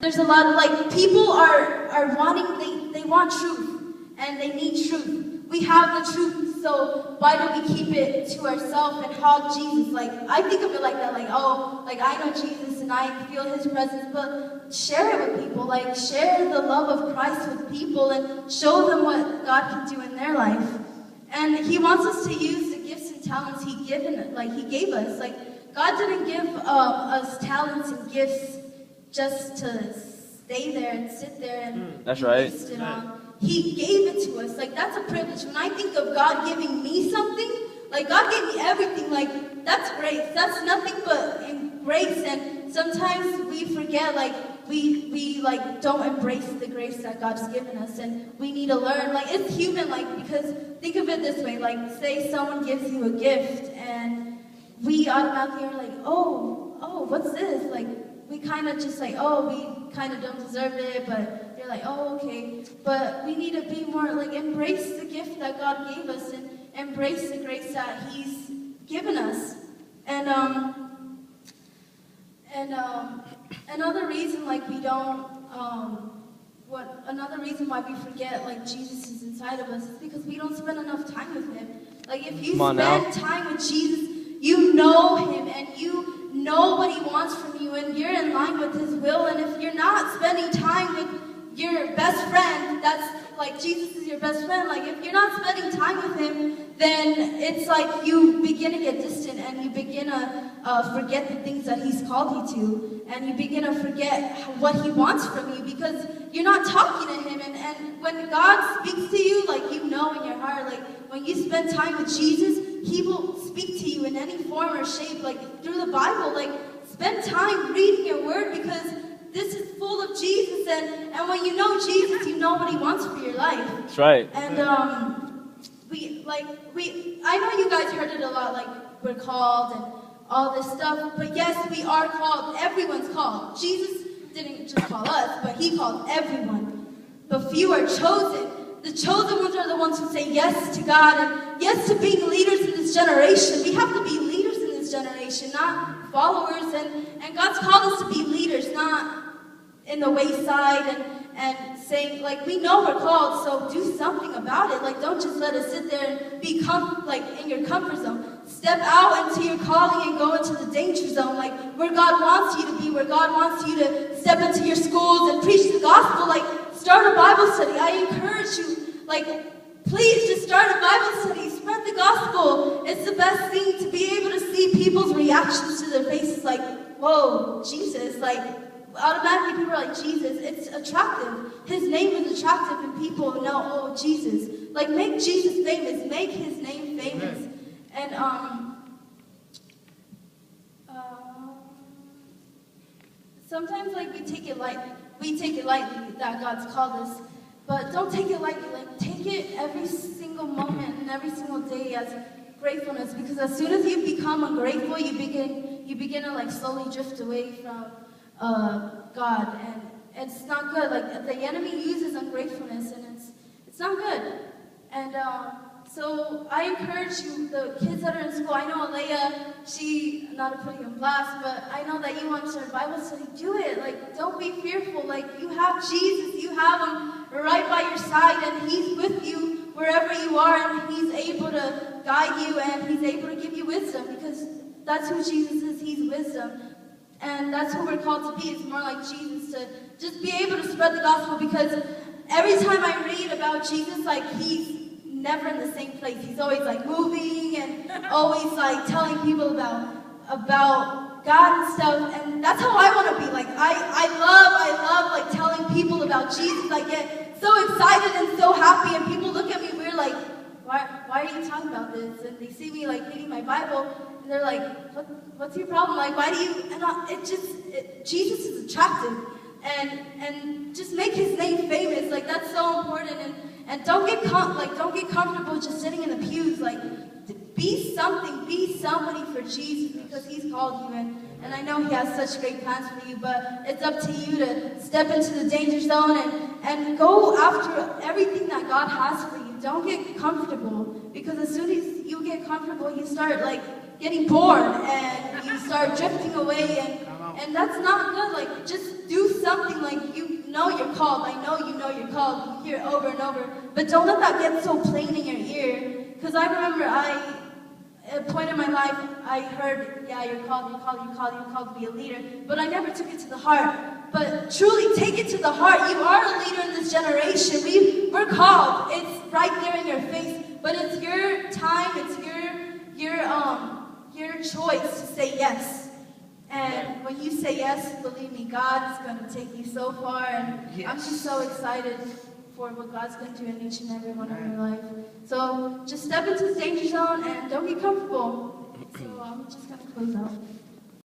There's a lot of, like, people are wanting, they want truth, and they need truth. We have the truth, so why do we keep it to ourselves and hog Jesus? Like, I think of it like that, like, oh, like, I know Jesus and I feel his presence, but share it with people. Like, share the love of Christ with people and show them what God can do in their life. And he wants us to use the gifts and talents he gave us. Like, God didn't give us talents and gifts just to stay there and sit there and That's right. waste it on. He gave it to us. Like, that's a privilege. When I think of God giving me something, like, God gave me everything. Like, that's grace. That's nothing but in grace. And sometimes we forget, like, we like, don't embrace the grace that God's given us. And we need to learn. Like, it's human, like, because think of it this way. Like, say someone gives you a gift, and we automatically are like, oh, what's this? Like, we kind of just like, oh, we kind of don't deserve it, but you're like, oh, okay. But we need to be more, like, embrace the gift that God gave us and embrace the grace that he's given us. And another reason, like, we don't, another reason why we forget, like, Jesus is inside of us is because we don't spend enough time with him. Like, if you spend time with Jesus, you know him, and you know what he wants from you, and you're in line with his will. And if you're not spending time with your best friend, that's like, Jesus is your best friend, like, if you're not spending time with him, then it's like you begin to get distant, and you begin to forget the things that he's called you to, and you begin to forget what he wants from you, because you're not talking to him. And when God speaks to you, like, you know in your heart, like, when you spend time with Jesus, he will speak to you in any form or shape, like, through the Bible. Like, spend time reading your word, because this is full of Jesus, and when you know Jesus, you know what he wants for your life. That's right. And I know you guys heard it a lot, like, we're called and all this stuff, but yes, we are called. Everyone's called. Jesus didn't just call us, but he called everyone. But few are chosen. The chosen ones are the ones who say yes to God and yes to being leaders in this generation. We have to be leaders in this generation, not followers. And God's called us to be leaders, not in the wayside and saying, like, we know we're called, so do something about it. Like, don't just let us sit there and be in your comfort zone. Step out into your calling and go into the danger zone, like, where God wants you to be, where God wants you to step into your schools and preach the gospel. Like, start a Bible study. I encourage you, like, please just start a Bible study. Spread the gospel. It's the best thing to be able to see people's reactions to their faces, like, whoa, Jesus, like, automatically people are like, Jesus. It's attractive. His name is attractive, and people know, oh, Jesus. Like, make Jesus famous. Make his name famous. Amen. And sometimes, like, we take it lightly that God's called us, but don't take it lightly. Like, take it every single moment and every single day as gratefulness, because as soon as you become ungrateful, you begin to, like, slowly drift away from God, and it's not good. Like, the enemy uses ungratefulness, and it's not good. And so I encourage you, the kids that are in school. I know Alea, she, not to put you in blast, but I know that you want to start Bible study. Do it. Like, don't be fearful. Like, you have Jesus. You have him right by your side, and he's with you wherever you are, and he's able to guide you, and he's able to give you wisdom, because that's who Jesus is. He's wisdom. And that's who we're called to be. It's more like Jesus, to just be able to spread the gospel, because every time I read about Jesus, like, he's never in the same place. He's always, like, moving and always, like, telling people about God and stuff. And that's how I want to be. Like, I love, like, telling people about Jesus. I get so excited and so happy, and people look at me weird, like, why are you talking about this? And they see me, like, reading my Bible, and they're like, what's your problem? Like, why do you? And Jesus is attractive, and just make his name famous. Like, that's so important. And don't get comfortable just sitting in the pews. Like, be something, be somebody for Jesus, because he's called you. And I know he has such great plans for you, but it's up to you to step into the danger zone and go after everything that God has for you. Don't get comfortable, because as soon as you get comfortable, you start, like, getting bored, and you start drifting away, And that's not good. Like, just do something. Like, you know you're called. I know you know you're called. You hear it over and over. But don't let that get so plain in your ear. Because I remember at a point in my life, I heard, yeah, you're called to be a leader. But I never took it to the heart. But truly, take it to the heart. You are a leader in this generation. We're called. It's right there in your face. But it's your time. It's your choice to say yes. And when you say yes, believe me, God's going to take you so far. And I'm just so excited for what God's going to do in each and every one of your life. So just step into the danger zone and don't get comfortable. So I'm just going to close out.